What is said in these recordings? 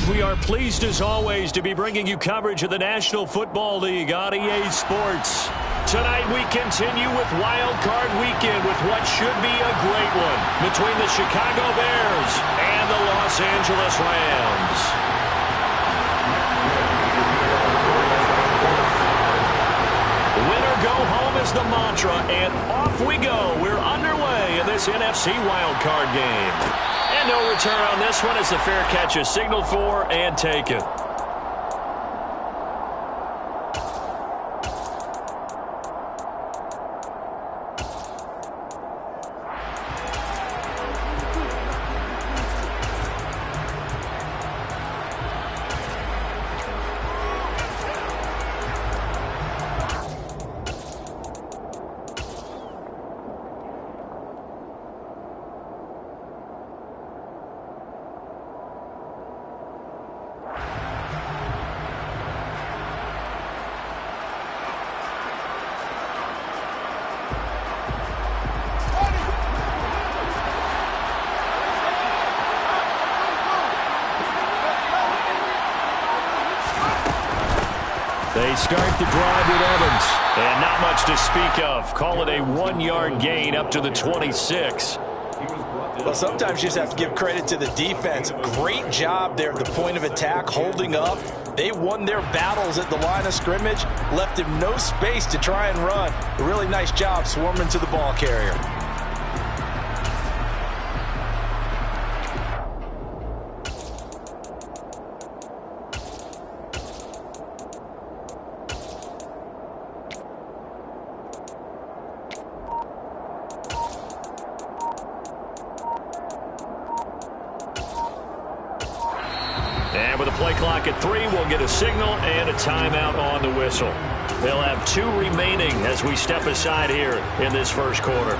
We are pleased as always to be bringing you coverage of the National Football League on EA Sports. Tonight we continue with Wildcard Weekend with what should be a great one between the Chicago Bears and the Los Angeles Rams. Winner go home is the mantra, and off we go. We're underway in this NFC Wildcard game. And no return on this one as the fair catch is signaled for and taken. They start the drive with Evans. And not much to speak of. Call it a 1-yard gain up to the 26. Well, sometimes you just have to give credit to the defense. Great job there at the point of attack, holding up. They won their battles at the line of scrimmage, left him no space to try and run. A really nice job swarming to the ball carrier. And with a play clock at 3, we'll get a signal and a timeout on the whistle. They'll have 2 remaining as we step aside here in this first quarter.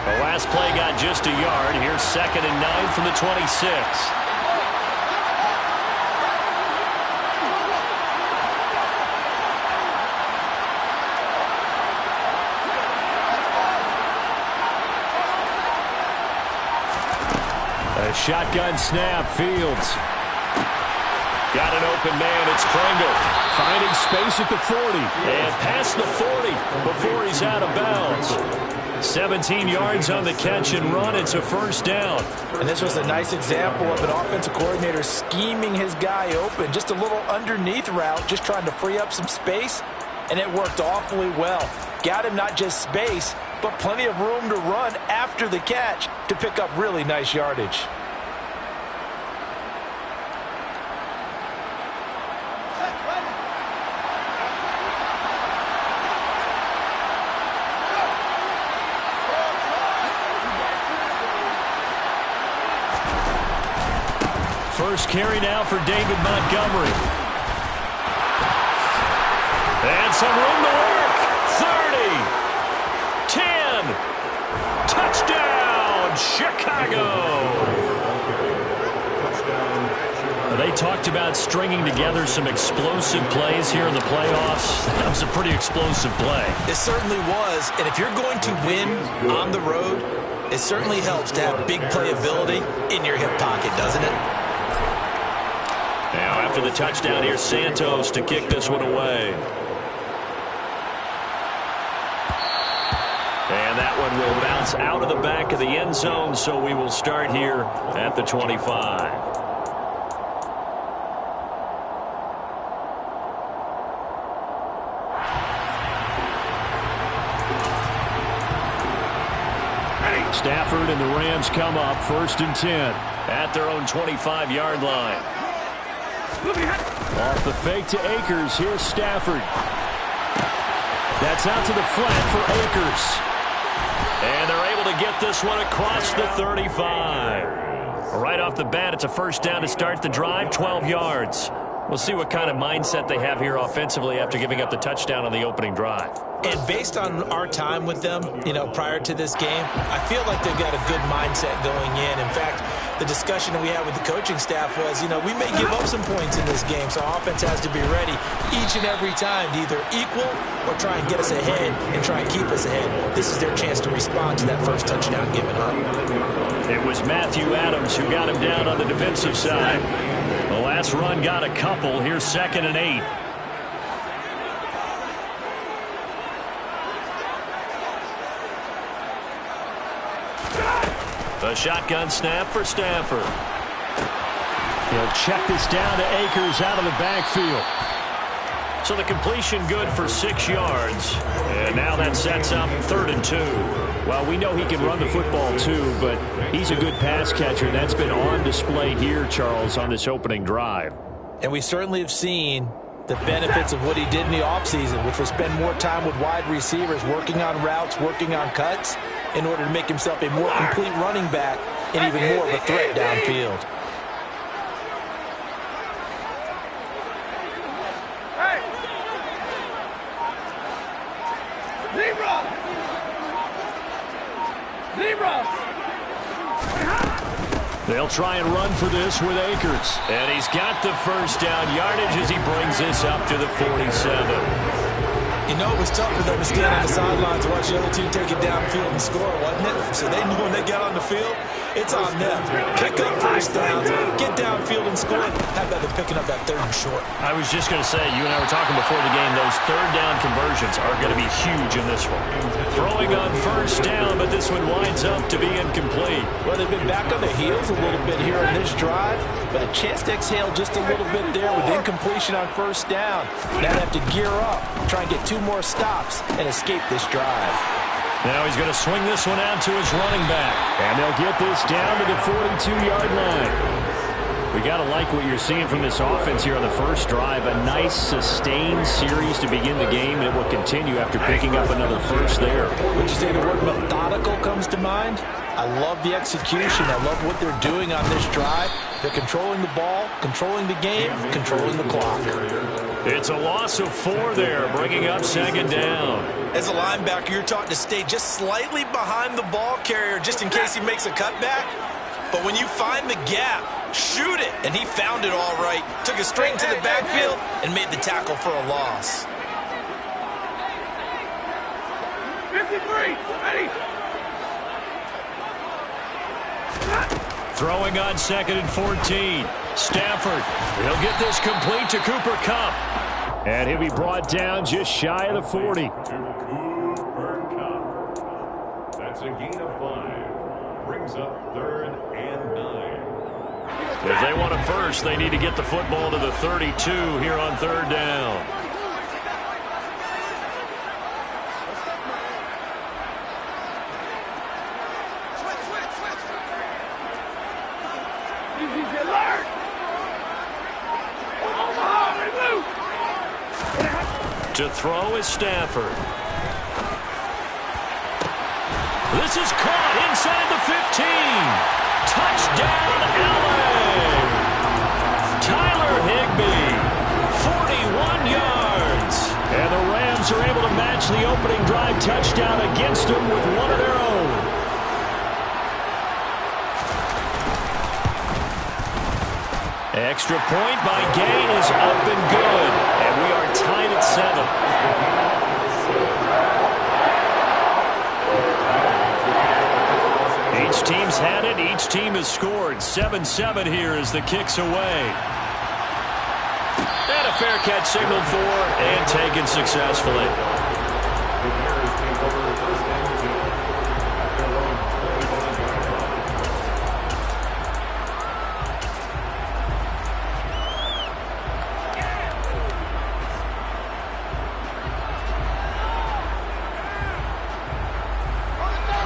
The last play got just a yard. Here's 2nd and 9 from the 26. A shotgun snap. Fields. Got an open man. It's Pringle. Finding space at the 40. And past the 40 before he's out of bounds. 17 yards on the catch and run. It's a first down. And this was a nice example of an offensive coordinator scheming his guy open. Just a little underneath route, just trying to free up some space, and it worked awfully well. Got him not just space, but plenty of room to run after the catch to pick up really nice yardage. First carry now for David Montgomery. And some room to work. 30. 10. Touchdown, Chicago. They talked about stringing together some explosive plays here in the playoffs. That was a pretty explosive play. It certainly was. And if you're going to win on the road, it certainly helps to have big playability in your hip pocket, doesn't it? Now after the touchdown, here's Santos to kick this one away. And that one will bounce out of the back of the end zone, so we will start here at the 25. Stafford and the Rams come up 1st and 10 at their own 25-yard line. Off the fake to Akers. Here's Stafford. That's out to the flat for Akers. And they're able to get this one across the 35. Right off the bat, it's a first down to start the drive, 12 yards. We'll see what kind of mindset they have here offensively after giving up the touchdown on the opening drive. And based on our time with them, prior to this game, I feel like they've got a good mindset going in. In fact, the discussion that we had with the coaching staff was, we may give up some points in this game, so our offense has to be ready each and every time to either equal or try and get us ahead and try and keep us ahead. This is their chance to respond to that first touchdown given up. It was Matthew Adams who got him down on the defensive side. The last run got a couple. Here's 2nd and 8. A shotgun snap for Stafford. He'll check this down to Akers out of the backfield. So the completion good for 6 yards. And now that sets up 3rd and 2. Well, we know he can run the football too, but he's a good pass catcher. That's been on display here, Charles, on this opening drive. And we certainly have seen the benefits of what he did in the offseason, which was spend more time with wide receivers, working on routes, working on cuts, in order to make himself a more complete running back and even more of a threat downfield. They'll try and run for this with Akers. And he's got the first down yardage as he brings this up to the 47. It was tough for them to stand on the sidelines and watch the other team take it downfield and score, wasn't it? So they knew when they got on the field, it's on them. Pick up first downs, get downfield and score. How about them picking up that 3rd and short? I was just going to say, you and I were talking before the game, those 3rd down conversions are going to be huge in this one. Throwing on first down, but this one winds up to be incomplete. Well, they've been back on their heels a little bit here on this drive, but a chance to exhale just a little bit there with incompletion on first down. Now they have to gear up, try and get 2 more stops and escape this drive. Now he's going to swing this one out to his running back. And they'll get this down to the 42-yard line. We got to like what you're seeing from this offense here on the first drive. A nice, sustained series to begin the game, and it will continue after picking up another first there. Would you say the word methodical comes to mind? I love the execution. I love what they're doing on this drive. They're controlling the ball, controlling the game, controlling the clock. It's a loss of 4 there, bringing up 2nd down. As a linebacker, you're taught to stay just slightly behind the ball carrier just in case he makes a cutback. But when you find the gap, shoot it. And he found it all right. Took it straight into the backfield and made the tackle for a loss. 53, ready. Throwing on 2nd and 14. Stafford, he'll get this complete to Cooper Kupp. And he'll be brought down just shy of the 40. Cooper Kupp. That's a gain of 5. Brings up 3rd and 9. If they want a first, they need to get the football to the 32 here on 3rd down. To throw is Stafford. This is caught inside the 15. Touchdown, LA. Tyler Higbee, 41 yards. And the Rams are able to match the opening drive touchdown against them with one of their own. Extra point by Gay is up and good. And we are tied at 7. Each team's had it. Each team has scored. 7-7 here as the kick's away. And a fair catch signaled for and taken successfully.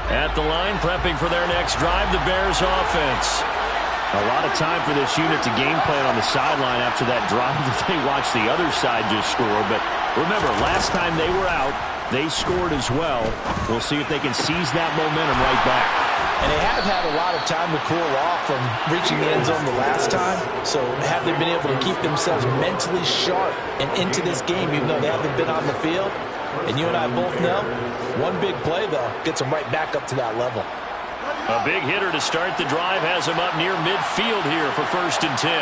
At the line, prepping for their next drive, the Bears offense. A lot of time for this unit to game plan on the sideline after that drive that they watched the other side just score. But remember, last time they were out, they scored as well. We'll see if they can seize that momentum right back. And they have had a lot of time to cool off from reaching the end zone the last time. So have they been able to keep themselves mentally sharp and into this game, even though they haven't been on the field? And you and I both know, one big play, though, gets them right back up to that level. A big hitter to start the drive has him up near midfield here for 1st and 10.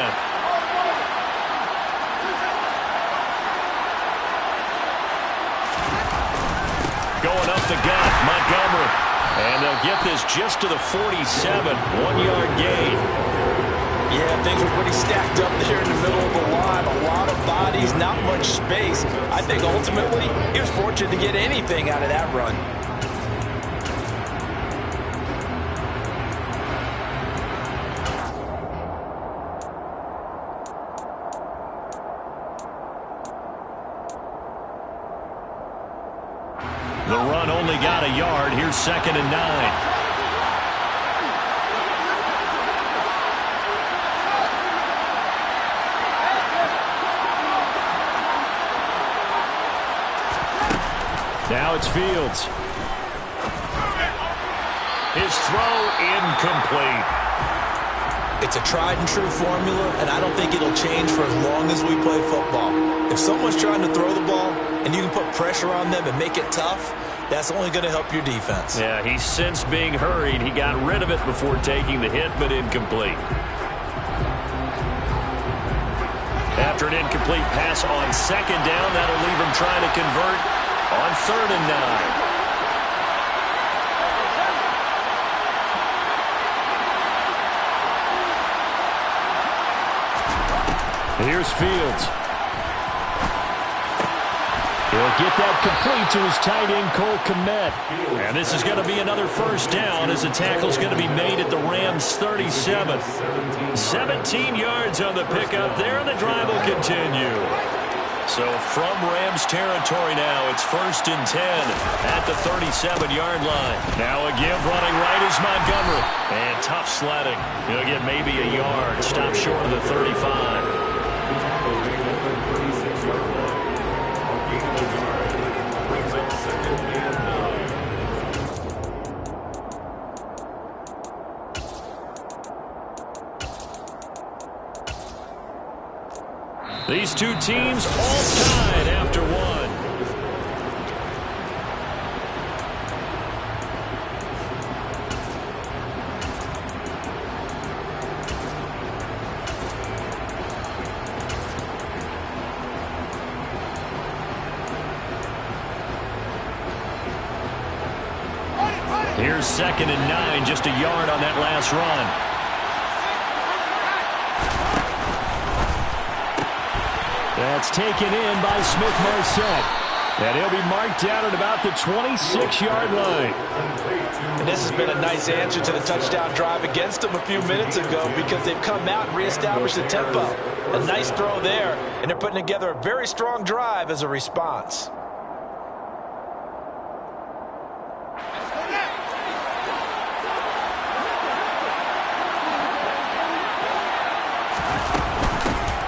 Going up the gut, Montgomery. And they'll get this just to the 47, 1-yard gain. Yeah, things were pretty stacked up there in the middle of the line. A lot of bodies, not much space. I think ultimately he was fortunate to get anything out of that run. The run only got a yard. Here's 2nd and 9. Now it's Fields. His throw incomplete. It's a tried and true formula, and I don't think it'll change for as long as we play football. If someone's trying to throw the ball and you can put pressure on them and make it tough, that's only going to help your defense. Yeah, he's since being hurried. He got rid of it before taking the hit, but incomplete. After an incomplete pass on 2nd down, that'll leave him trying to convert on 3rd and 9. Here's Fields. He'll get that complete to his tight end, Cole Kmet. And this is going to be another 1st down as the tackle's going to be made at the Rams' 37. 17 yards on the pickup there, and the drive will continue. So from Rams territory now, it's 1st and 10 at the 37-yard line. Now again running right is Montgomery. And tough sledding. He'll get maybe a yard. Stop short of the 35. These two teams all tied after one. Here's 2nd and 9, just a yard on that last run. That's taken in by Smith-Marset. And he'll be marked down at about the 26-yard line. And this has been a nice answer to the touchdown drive against them a few minutes ago because they've come out and reestablished the tempo. A nice throw there, and they're putting together a very strong drive as a response.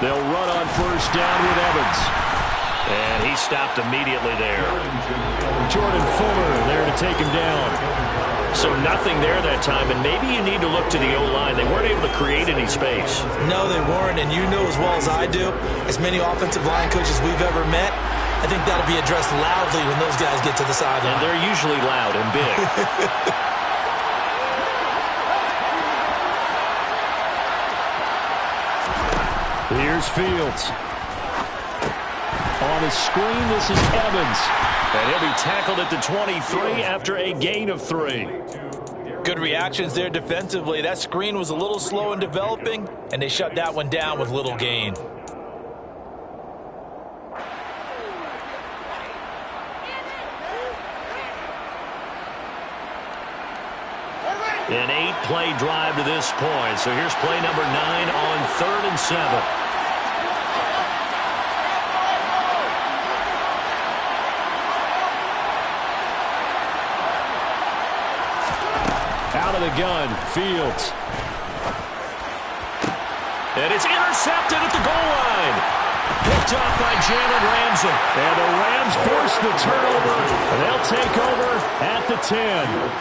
They'll run on 1st down with Evans. And he stopped immediately there. Jordan Fuller there to take him down. So nothing there that time, and maybe you need to look to the O-line. They weren't able to create any space. No, they weren't, and you know as well as I do, as many offensive line coaches we've ever met, I think that'll be addressed loudly when those guys get to the sideline. And they're usually loud and big. Here's Fields. On his screen, this is Evans. And he'll be tackled at the 23 after a gain of 3. Good reactions there defensively. That screen was a little slow in developing, and they shut that one down with little gain. An 8-play drive to this point. So here's play number 9 on 3rd and 7. Out of the gun, Fields. And it's intercepted at the goal line. Picked off by Jalen Ramsey. And the Rams force the turnover. And they'll take over at the 10.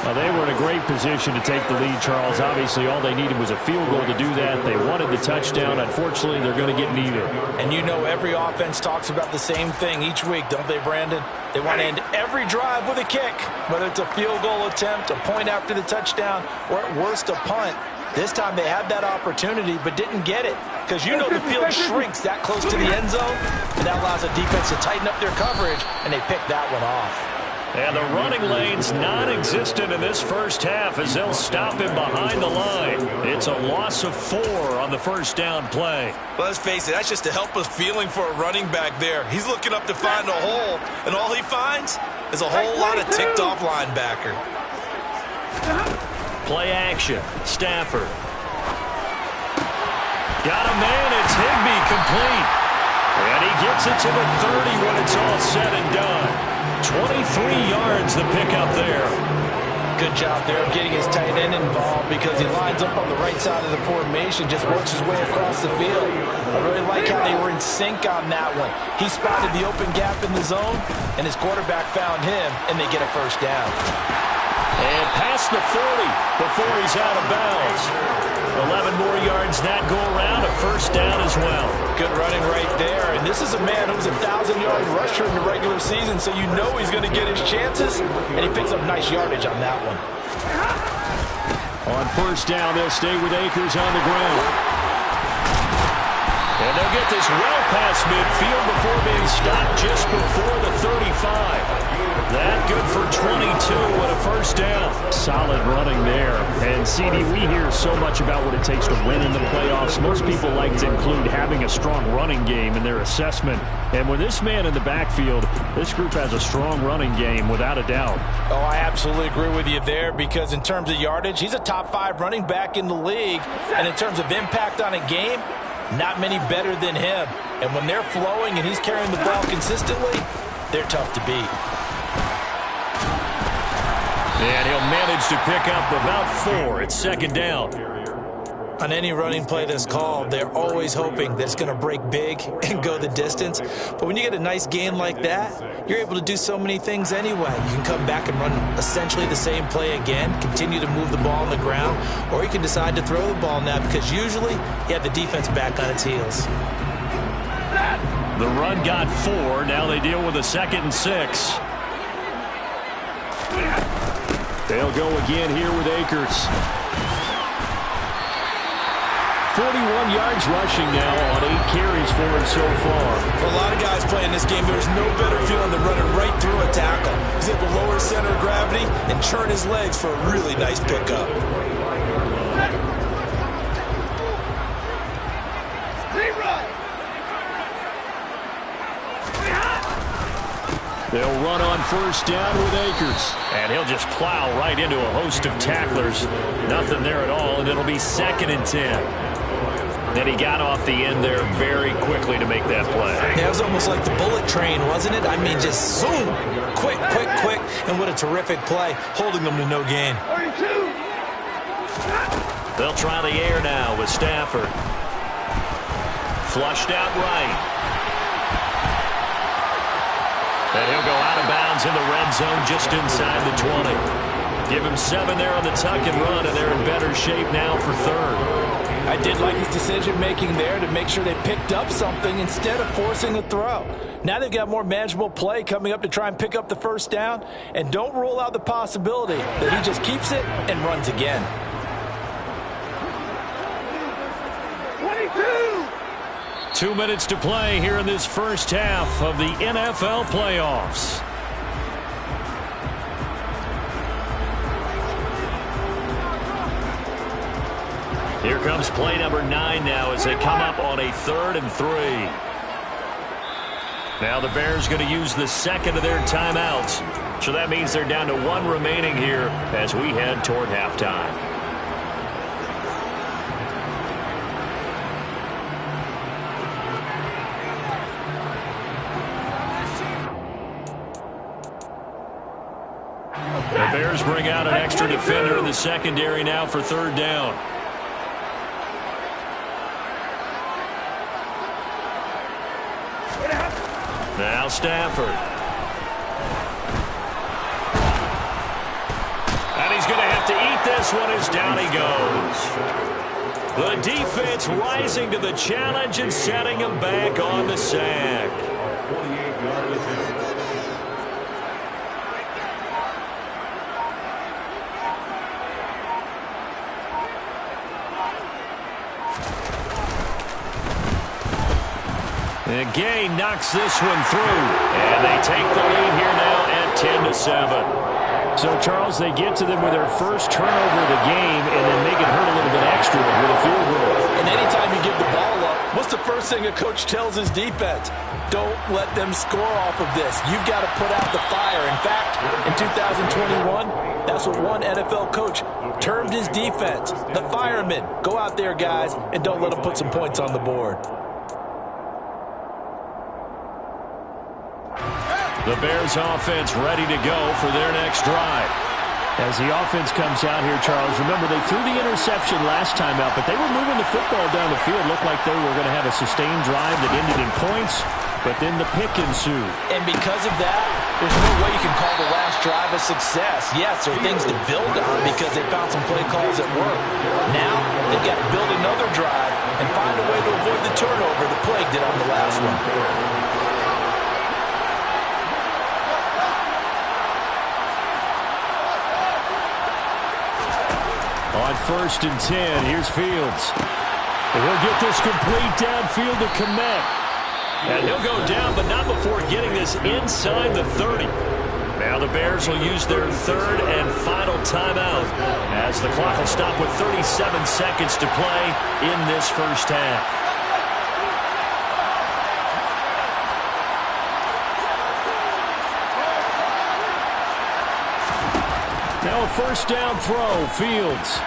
Well, they were in a great position to take the lead, Charles. Obviously, all they needed was a field goal to do that. They wanted the touchdown. Unfortunately, they're going to get neither. And you know every offense talks about the same thing each week, don't they, Brandon? They want to end every drive with a kick, whether it's a field goal attempt, a point after the touchdown, or at worst a punt. This time they had that opportunity but didn't get it because you know the field shrinks that close to the end zone, and that allows the defense to tighten up their coverage, and they picked that one off. And the running lane's non-existent in this first half as they'll stop him behind the line. It's a loss of 4 on the first down play. Well, let's face it, that's just a helpless feeling for a running back there. He's looking up to find a hole, and all he finds is a whole lot of ticked-off linebacker. Play action. Stafford. Got a man. It's Higbee complete. And he gets it to the 30 when it's all said and done. 23 yards the pickup there. Good job there of getting his tight end involved because he lines up on the right side of the formation, just works his way across the field. I really like how they were in sync on that one. He spotted the open gap in the zone, and his quarterback found him, and they get a first down. And past the 40 before he's out of bounds. 11 more yards that go around, a first down as well. Good running right there. And this is a man who was a 1,000-yard rusher in the regular season, so you know he's going to get his chances, and he picks up nice yardage on that one. On first down, they'll stay with Akers on the ground. And they'll get this well past midfield before being stopped just before the 35. That good for 22 and a first down. Solid running there. And, CD, we hear so much about what it takes to win in the playoffs. Most people like to include having a strong running game in their assessment. And with this man in the backfield, this group has a strong running game without a doubt. Oh, I absolutely agree with you there because in terms of yardage, he's a top 5 running back in the league. And in terms of impact on a game, not many better than him. And when they're flowing and he's carrying the ball consistently, they're tough to beat. And he'll manage to pick up about 4. It's second down. On any running play that's called, they're always hoping that it's going to break big and go the distance. But when you get a nice game like that, you're able to do so many things anyway. You can come back and run essentially the same play again, continue to move the ball on the ground, or you can decide to throw the ball now because usually you have the defense back on its heels. The run got 4. Now they deal with a 2nd and 6. They'll go again here with Akers. 41 yards rushing now on 8 carries for him so far. For a lot of guys playing this game, there's no better feeling than running right through a tackle. He's able to lower his center of gravity and churn his legs for a really nice pickup. They'll run on first down with Akers. And he'll just plow right into a host of tacklers. Nothing there at all, and it'll be 2nd and 10. Then he got off the end there very quickly to make that play. Yeah, it was almost like the bullet train, wasn't it? I mean, just zoom, quick, quick, quick, and what a terrific play, holding them to no gain. They'll try the air now with Stafford. Flushed out right. And he'll go out of bounds in the red zone just inside the 20. Give him 7 there on the tuck and run, and they're in better shape now for 3rd. I did like his decision-making there to make sure they picked up something instead of forcing a throw. Now they've got more manageable play coming up to try and pick up the first down, and don't rule out the possibility that he just keeps it and runs again. 2 minutes to play here in this first half of the NFL playoffs. Here comes play number 9 now as they come up on a 3rd and 3. Now the Bears going to use the 2nd of their timeouts. So that means they're down to 1 remaining here as we head toward halftime. The Bears bring out an extra defender in the secondary now for 3rd down. Now Stafford. And he's going to have to eat this one as down he goes. The defense rising to the challenge and setting him back on the sack. 28-yard attempt. And Gay knocks this one through. And they take the lead here now at 10-7. So, Charles, they get to them with their first turnover of the game and then make it hurt a little bit extra with a field goal. And anytime you give the ball up, what's the first thing a coach tells his defense? Don't let them score off of this. You've got to put out the fire. In fact, in 2021, that's what one NFL coach termed his defense. The firemen. Go out there, guys, and don't let them put some points on the board. The Bears offense ready to go for their next drive. As the offense comes out here, Charles, remember they threw the interception last time out, but they were moving the football down the field. Looked like they were going to have a sustained drive that ended in points, but then the pick ensued. And because of that, there's no way you can call the last drive a success. Yes, there are things to build on because they found some play calls that work. Now, they've got to build another drive and find a way to avoid the turnover the Plague did on the last one. On 1st and 10, here's Fields. He'll get this complete downfield to Kmet. And he'll go down, but not before getting this inside the 30. Now the Bears will use their third and final timeout as the clock will stop with 37 seconds to play in this first half. Now a first down throw, Fields.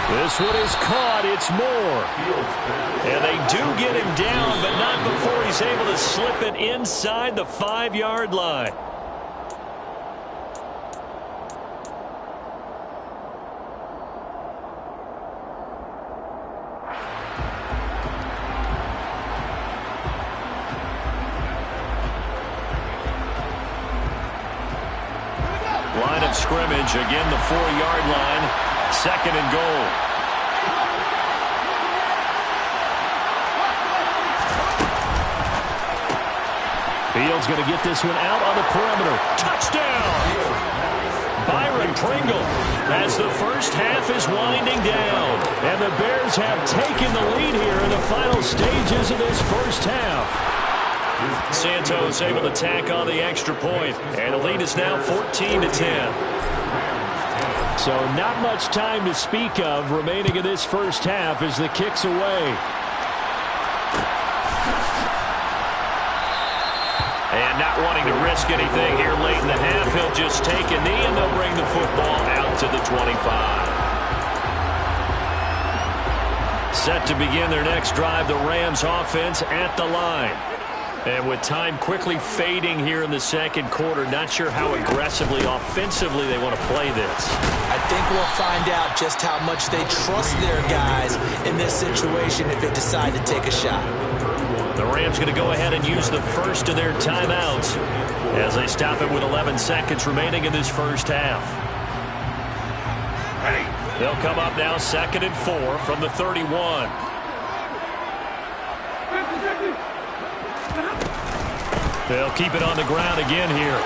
This one is caught, it's Moore. And they do get him down, but not before he's able to slip it inside the 5-yard line. Line of scrimmage, again the 4-yard line, 2nd and goal. Fields going to get this one out on the perimeter. Touchdown! Byron Pringle as the first half is winding down. And the Bears have taken the lead here in the final stages of this first half. Santos able to tack on the extra point, and the lead is now 14-10. So not much time to speak of remaining in this first half as the kick's away. And not wanting to risk anything here late in the half, he'll just take a knee and they'll bring the football out to the 25. Set to begin their next drive, the Rams offense at the line. And with time quickly fading here in the second quarter, not sure how aggressively, offensively they want to play this. I think we'll find out just how much they trust their guys in this situation if they decide to take a shot. The Rams going to go ahead and use the first of their timeouts as they stop it with 11 seconds remaining in this first half. They'll come up now 2nd and 4 from the 31. They'll keep it on the ground again here.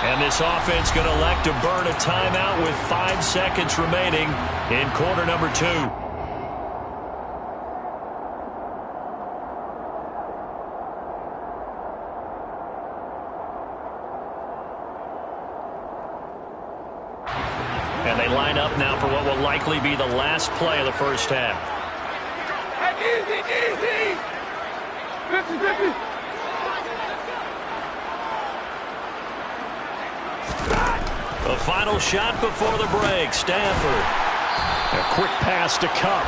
And this offense going to elect to burn a timeout with 5 seconds remaining in quarter number 2. And they line up now for what will likely be the last play of the first half. Easy! 50-50! The final shot before the break, Stafford. A quick pass to Cup.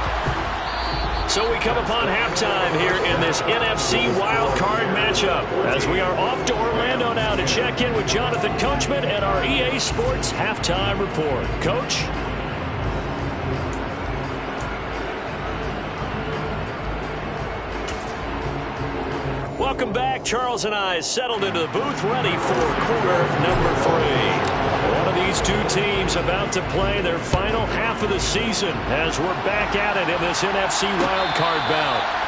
So we come upon halftime here in this NFC Wildcard matchup as we are off to Orlando now to check in with Jonathan Coachman and our EA Sports Halftime Report. Coach? Welcome back. Charles and I settled into the booth ready for quarter number 3. One of these two teams about to play their final half of the season as we're back at it in this NFC Wildcard bout.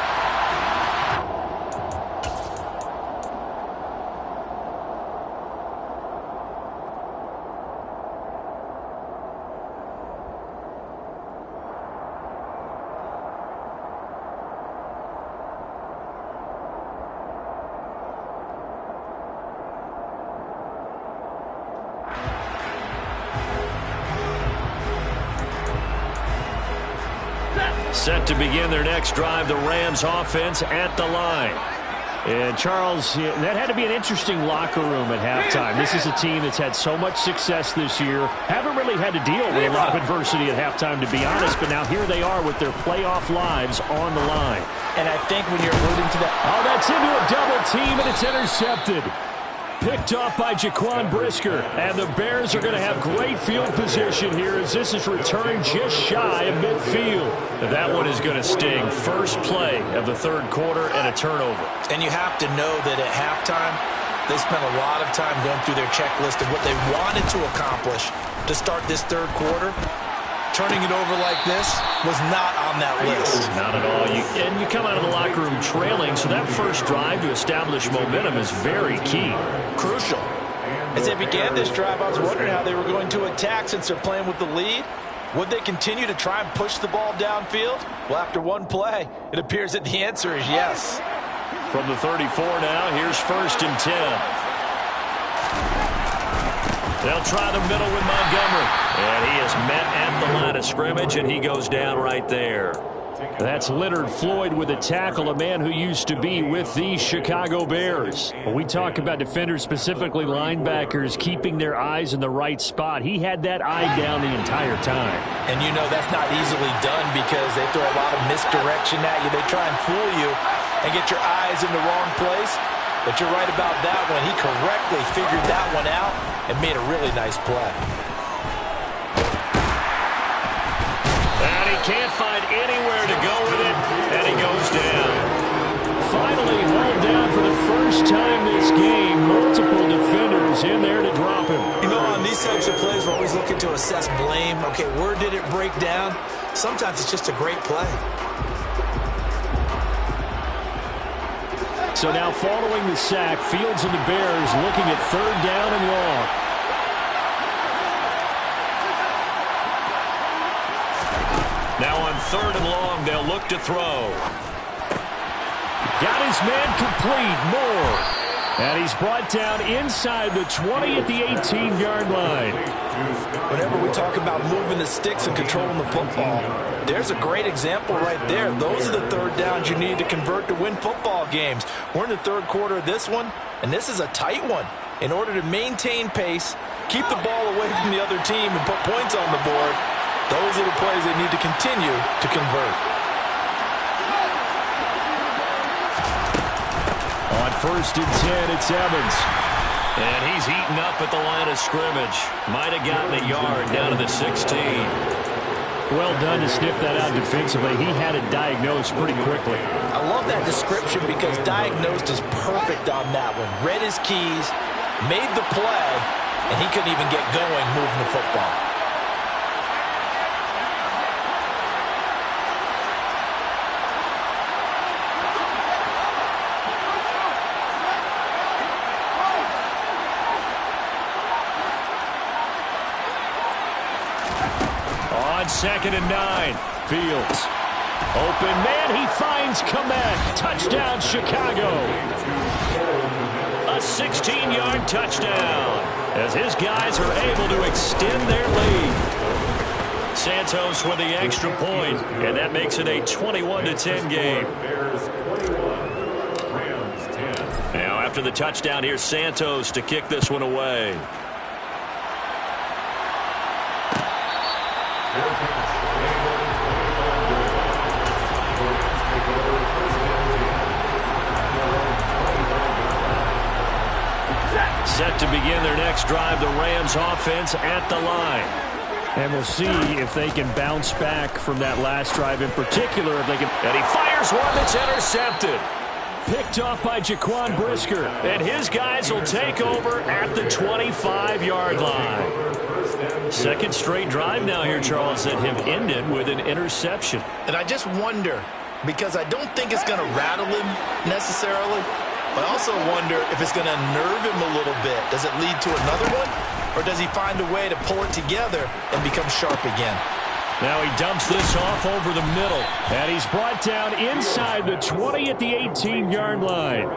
Set to begin their next drive, the Rams offense at the line. And Charles, that had to be an interesting locker room at halftime. This is a team that's had so much success this year. Haven't really had to deal with a lot of adversity at halftime, to be honest. But now here they are with their playoff lives on the line. And I think when you're alluding to that... Oh, that's into a double team, and it's intercepted. Picked off by Jaquan Brisker. And the Bears are going to have great field position here as this is returned just shy of midfield. That one is going to sting. First play of the third quarter and a turnover. And you have to know that at halftime, they spent a lot of time going through their checklist of what they wanted to accomplish to start this third quarter. Turning it over like this was not on that list. Not at all. And you come out of the locker room trailing, so that first drive to establish momentum is very key. Crucial. As they began this drive, I was wondering how they were going to attack since they're playing with the lead. Would they continue to try and push the ball downfield? Well, after one play, it appears that the answer is yes. From the 34 now, here's 1st and 10. They'll try the middle with Montgomery. And he is met at the line of scrimmage, and he goes down right there. That's Leonard Floyd with a tackle, a man who used to be with the Chicago Bears. When we talk about defenders, specifically linebackers, keeping their eyes in the right spot, he had that eye down the entire time. And you know that's not easily done because they throw a lot of misdirection at you. They try and fool you and get your eyes in the wrong place. But you're right about that one. He correctly figured that one out and made a really nice play. And he can't find anywhere to go with it, and he goes down. Finally hauled down for the first time this game. Multiple defenders in there to drop him. You know, on these types of plays, we're always looking to assess blame. Okay, where did it break down? Sometimes it's just a great play. So now following the sack, Fields and the Bears looking at 3rd down and long. Now on 3rd and long, they'll look to throw. Got his man complete, Moore. And he's brought down inside the 20 at the 18-yard line. Whenever we talk about moving the sticks and controlling the football, there's a great example right there. Those are the 3rd downs you need to convert to win football games. We're in the 3rd quarter of this one, and this is a tight one. In order to maintain pace, keep the ball away from the other team, and put points on the board, those are the plays they need to continue to convert. On 1st and 10, it's Evans. And he's eaten up at the line of scrimmage. Might have gotten a yard down to the 16. Well done to sniff that out defensively. He had it diagnosed pretty quickly. I love that description because diagnosed is perfect on that one. Read his keys, made the play, and he couldn't even get going moving the football. On 2nd and 9. Fields. Open man, he finds Komet. Touchdown, Chicago. A 16-yard touchdown as his guys are able to extend their lead. Santos with the extra point, and that makes it a 21-10 game. Now after the touchdown, here's Santos to kick this one away. Set to begin their next drive, the Rams offense at the line. And we'll see if they can bounce back from that last drive in particular. If they can. And he fires one that's intercepted. Picked off by Jaquan Brisker. And his guys will take over at the 25-yard line. Second straight drive now here, Charles, that have ended with an interception. And I just wonder, because I don't think it's going to rattle him necessarily, but I also wonder if it's going to nerve him a little bit. Does it lead to another one? Or does he find a way to pull it together and become sharp again? Now he dumps this off over the middle. And he's brought down inside the 20 at the 18-yard line.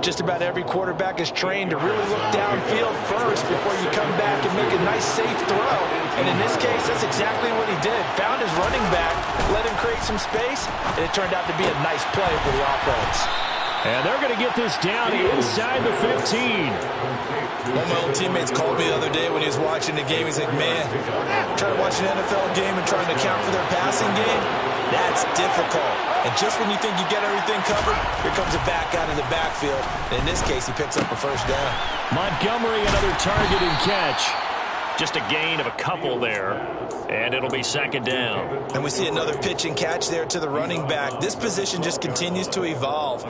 Just about every quarterback is trained to really look downfield first before you come back and make a nice, safe throw. And in this case, that's exactly what he did. Found his running back, let him create some space, and it turned out to be a nice play for the offense. And they're going to get this down inside the 15. One of my old teammates called me the other day when he was watching the game. He's like, man, trying to watch an NFL game and trying to account for their passing game, that's difficult. And just when you think you get everything covered, here comes a back out of the backfield. And in this case, he picks up a first down. Montgomery, another target and catch. Just a gain of a couple there, and it'll be second down. And we see another pitch and catch there to the running back. This position just continues to evolve.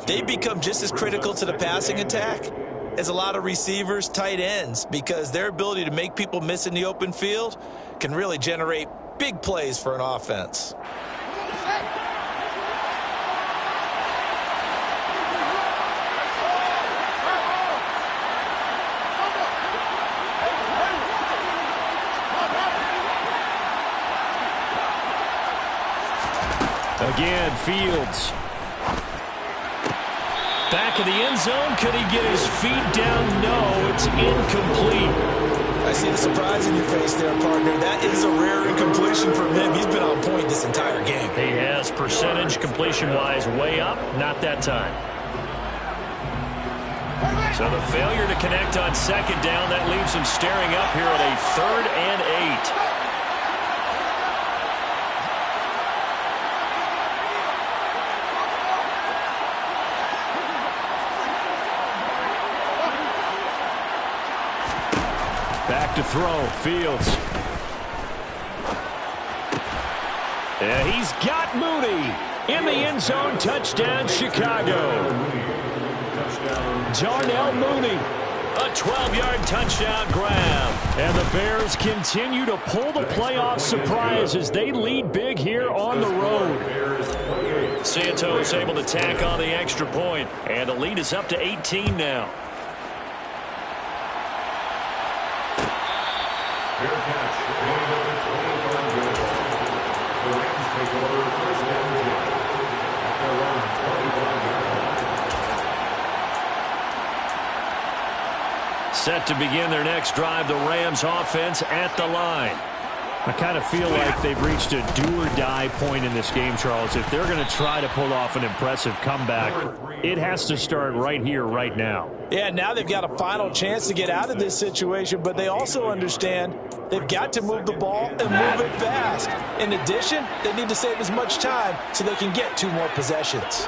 They become just as critical to the passing attack as a lot of receivers, tight ends, because their ability to make people miss in the open field can really generate big plays for an offense. Again, Fields. Back of the end zone. Could he get his feet down? No, it's incomplete. I see the surprise in your face there, partner. That is a rare incompletion from him. He's been on point this entire game. He has percentage completion-wise way up. Not that time. So the failure to connect on second down, that leaves him staring up here at a 3rd and 8. Back to throw, Fields. And he's got Mooney in the end zone. Touchdown, Chicago. Darnell Mooney. A 12-yard touchdown grab. And the Bears continue to pull the playoff surprise as they lead big here on the road. Santos able to tack on the extra point, and the lead is up to 18 now. Fair catch. Going over 25 yards. The Rams take over first down 10. At their own 25 yard line. Set to begin their next drive, the Rams offense at the line. I kind of feel like they've reached a do-or-die point in this game, Charles. If they're going to try to pull off an impressive comeback, it has to start right here, right now. Yeah, now they've got a final chance to get out of this situation, but they also understand they've got to move the ball and move it fast. In addition, they need to save as much time so they can get 2 more possessions.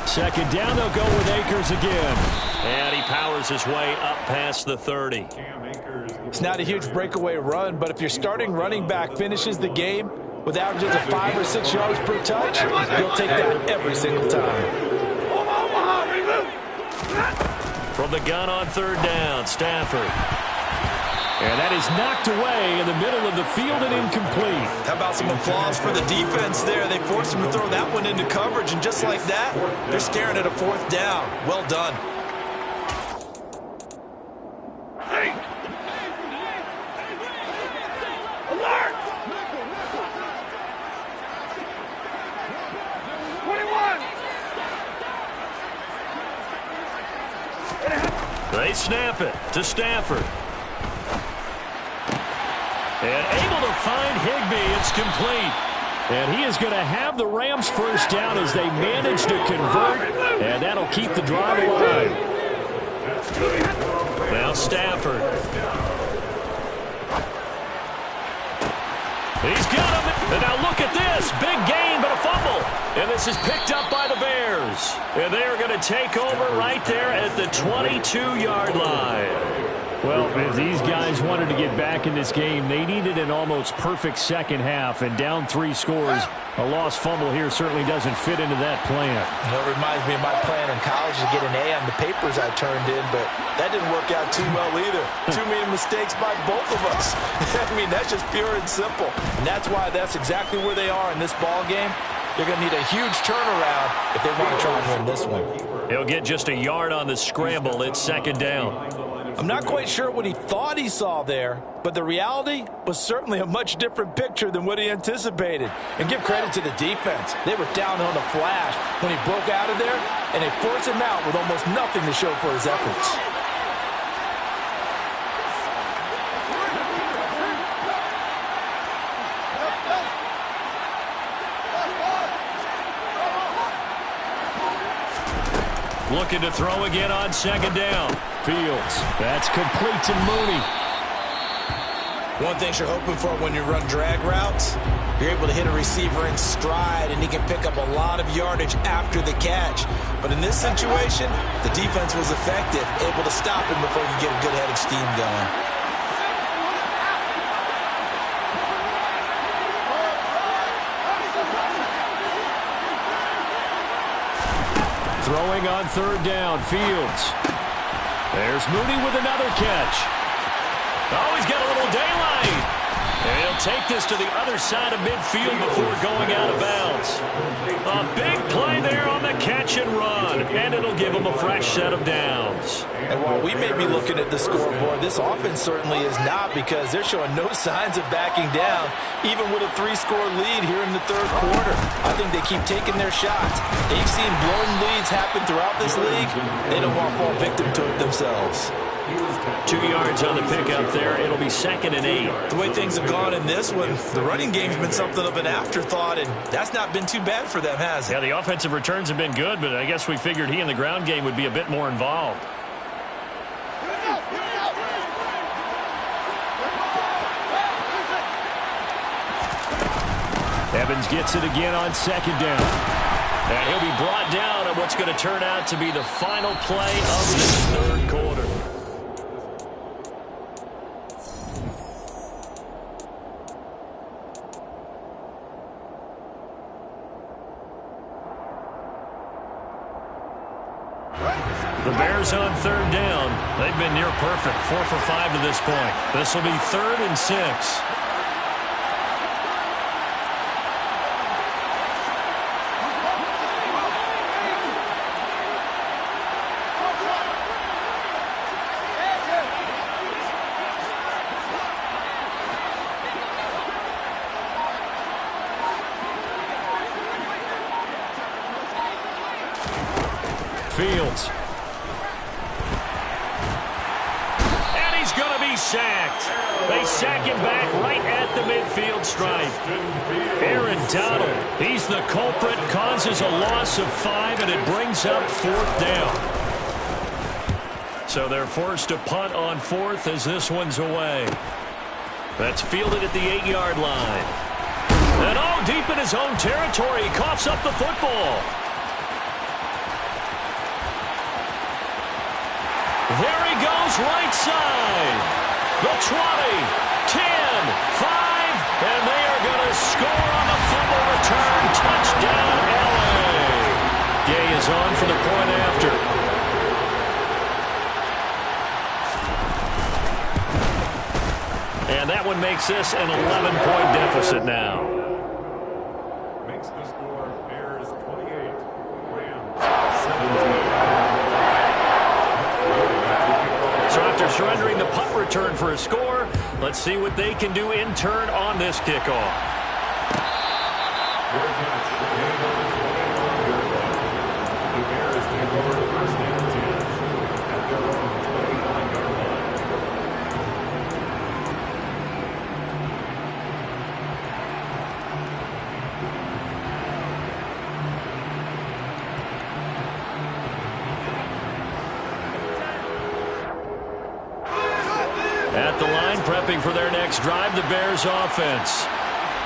Second down, they'll go with Akers again. And he powers his way up past the 30. It's not a huge breakaway run, but if your starting running back finishes the game with averages of 5 or 6 yards per touch, you'll take that every single time. From the gun on 3rd down, Stafford. And that is knocked away in the middle of the field and incomplete. How about some applause for the defense there? They forced him to throw that one into coverage, and just like that, they're staring at a 4th down. Well done. Alert! 21! They snap it to Stafford. And able to find Higbee. It's complete. And he is going to have the Rams first down as they manage to convert. And that'll keep the drive alive. Now Stafford. He's got him. And now look at this. Big gain, but a fumble. And this is picked up by the Bears. And they are going to take over right there at the 22-yard line. Well, if these guys wanted to get back in this game, they needed an almost perfect second half, and down 3 scores. A lost fumble here certainly doesn't fit into that plan. It reminds me of my plan in college to get an A on the papers I turned in, but that didn't work out too well either. Too many mistakes by both of us. I mean, that's just pure and simple. And that's why that's exactly where they are in this ball game. They're going to need a huge turnaround if they want to try and win this one. He'll get just a yard on the scramble. It's second down. I'm not quite sure what he thought he saw there, but the reality was certainly a much different picture than what he anticipated. And give credit to the defense. They were down on the flash when he broke out of there, and they forced him out with almost nothing to show for his efforts. Looking to throw again on second down. Fields. That's complete to Mooney. One thing you're hoping for when you run drag routes, you're able to hit a receiver in stride, and he can pick up a lot of yardage after the catch. But in this situation, the defense was effective, able to stop him before he could get a good head of steam going. Throwing on third down, Fields. There's Mooney with another catch. Oh, he's got a little daylight. And he'll take this to the other side of midfield before going out of bounds. A big play there on the catch and run, and it'll give him a fresh set of downs. And while we may be looking at the scoreboard, this offense certainly is not, because they're showing no signs of backing down, even with a 3-score lead here in the third quarter. I think they keep taking their shots. They've seen blown leads happen throughout this league. They don't want to fall victim to it themselves. 2 yards on the pickup there. It'll be 2nd and 8. The way things have gone in this one, the running game's been something of an afterthought, and that's not been too bad for them, has it? Yeah, the offensive returns have been good, but I guess we figured he in the ground game would be a bit more involved. Evans gets it again on second down. And he'll be brought down on what's going to turn out to be the final play of this third quarter. The Bears on third down. They've been near perfect, 4 for 5 to this point. This will be 3rd and 6. Fields. And he's going to be sacked. They sack him back right at the midfield stripe. Aaron Donald, he's the culprit, causes a loss of 5, and it brings up 4th down. So they're forced to punt on 4th as this one's away. That's fielded at the 8-yard line. And deep in his own territory, he coughs up the football. There he goes, right side. The 20, 10, 5, and they are going to score on the fumble return. Touchdown, LA. Gay is on for the point after. And that one makes this an 11-point deficit now. Makes the score Bears 28, Rams 17. So after surrendering the punt return for a score, let's see what they can do in turn on this kickoff. Fair catch. Game number 21. The Bears take over first and 10 at their own 29-yard line. At the line, prepping for their next drive, the Bears offense.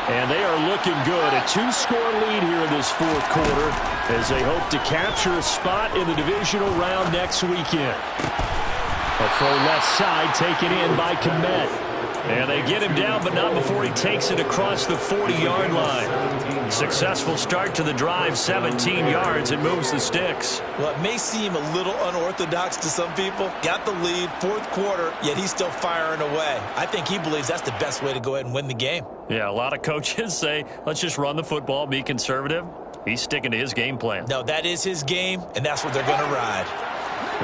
And they are looking good. A 2-score lead here in this fourth quarter as they hope to capture a spot in the divisional round next weekend. A full left side taken in by Kmet. And they get him down, but not before he takes it across the 40-yard line. Successful start to the drive, 17 yards, and moves the sticks. Well, it may seem a little unorthodox to some people. Got the lead, fourth quarter, yet he's still firing away. I think he believes that's the best way to go ahead and win the game. Yeah, a lot of coaches say, let's just run the football, be conservative. He's sticking to his game plan. No, that is his game, and that's what they're going to ride.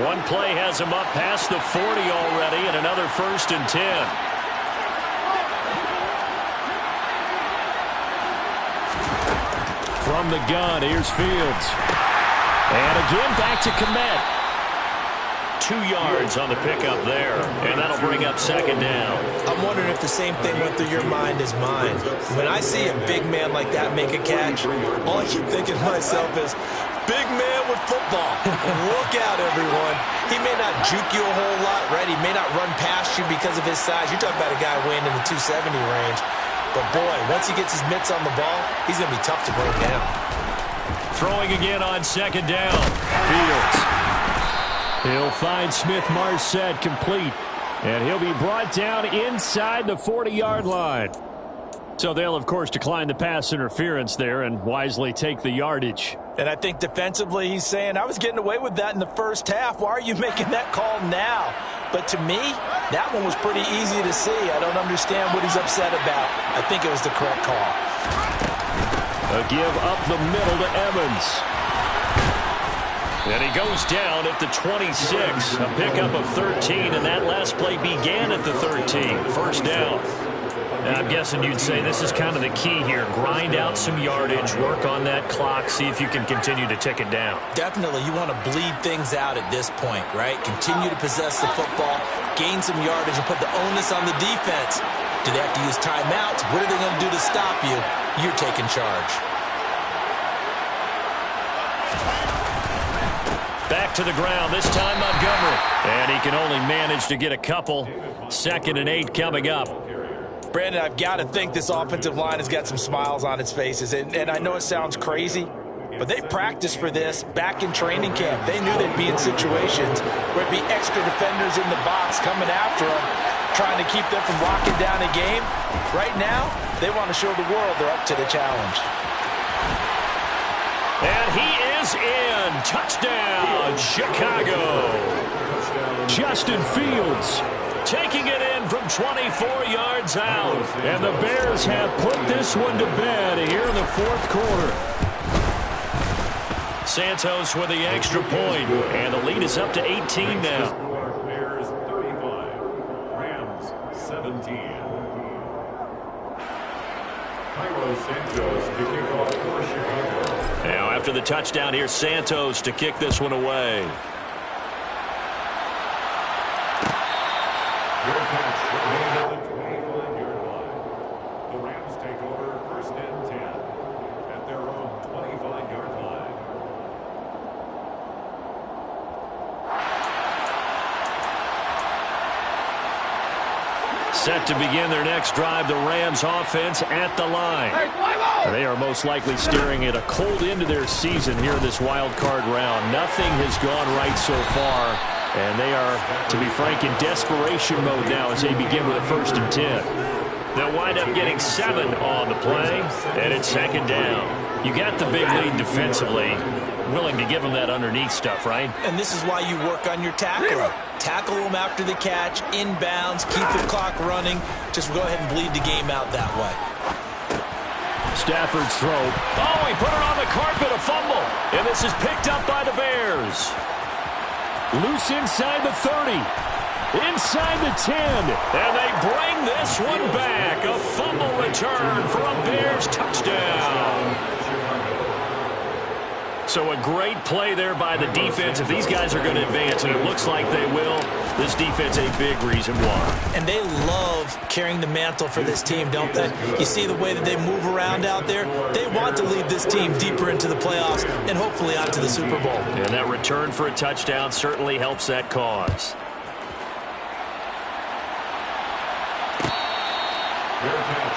One play has him up past the 40 already, and another 1st and 10. From the gun, here's Fields. And again, back to Kmet. 2 yards on the pickup there, and that'll bring up 2nd down. I'm wondering if the same thing went through your mind as mine. When I see a big man like that make a catch, all I keep thinking to myself is, big man with football. Look out, everyone. He may not juke you a whole lot, right? He may not run past you because of his size. You're talking about a guy weighing in the 270 range. But, boy, once he gets his mitts on the ball, he's going to be tough to bring down. Throwing again on 2nd down. Fields. He'll find Smith-Marset complete. And he'll be brought down inside the 40-yard line. So they'll, of course, decline the pass interference there and wisely take the yardage. And I think defensively he's saying, I was getting away with that in the first half. Why are you making that call now? But to me, that one was pretty easy to see. I don't understand what he's upset about. I think it was the correct call. A give up the middle to Evans. And he goes down at the 26. A pickup of 13, and that last play began at the 13. 1st down. And I'm guessing you'd say this is kind of the key here. Grind out some yardage, work on that clock, see if you can continue to tick it down. Definitely, you want to bleed things out at this point, right? Continue to possess the football, gain some yardage, and put the onus on the defense. Do they have to use timeouts? What are they going to do to stop you? You're taking charge. Back to the ground, this time Montgomery. And he can only manage to get a couple. 2nd and 8 coming up. Brandon, I've got to think this offensive line has got some smiles on its faces. And I know it sounds crazy, but they practiced for this back in training camp. They knew they'd be in situations where it'd be extra defenders in the box coming after them, trying to keep them from locking down a game. Right now, they want to show the world they're up to the challenge. And he is in. Touchdown, Chicago. Justin Fields taking it in from 24 yards out. And the Bears have put this one to bed here in the 4th quarter. Santos with the extra point, and the lead is up to 18 now. Bears 35, Rams 17. Cairo Santos to kick off for Chicago. Now after the touchdown, here's Santos to kick this one away. Your catch made at the 25-yard line. The Rams take over 1st and 10 at their own 25-yard line. Set to begin their next drive, the Rams offense at the line. They are most likely staring at a cold end to their season here in this wild card round. Nothing has gone right so far. And they are, to be frank, in desperation mode now as they begin with a 1st and 10. They'll wind up getting 7 on the play, and it's 2nd down. You got the big lead defensively. Willing to give them that underneath stuff, right? And this is why you work on your tackling. Tackle them after the catch, inbounds, keep the clock running. Just go ahead and bleed the game out that way. Stafford's throw. Oh, he put it on the carpet, a fumble. And this is picked up by the Bears. Loose inside the 30. Inside the 10. And they bring this one back. A fumble return for a Bears touchdown. So a great play there by the defense. If these guys are going to advance, and it looks like they will, this defense a big reason why. And they love carrying the mantle for this team, don't they? You see the way that they move around out there? They want to lead this team deeper into the playoffs and hopefully out to the Super Bowl. And that return for a touchdown certainly helps that cause. Your catch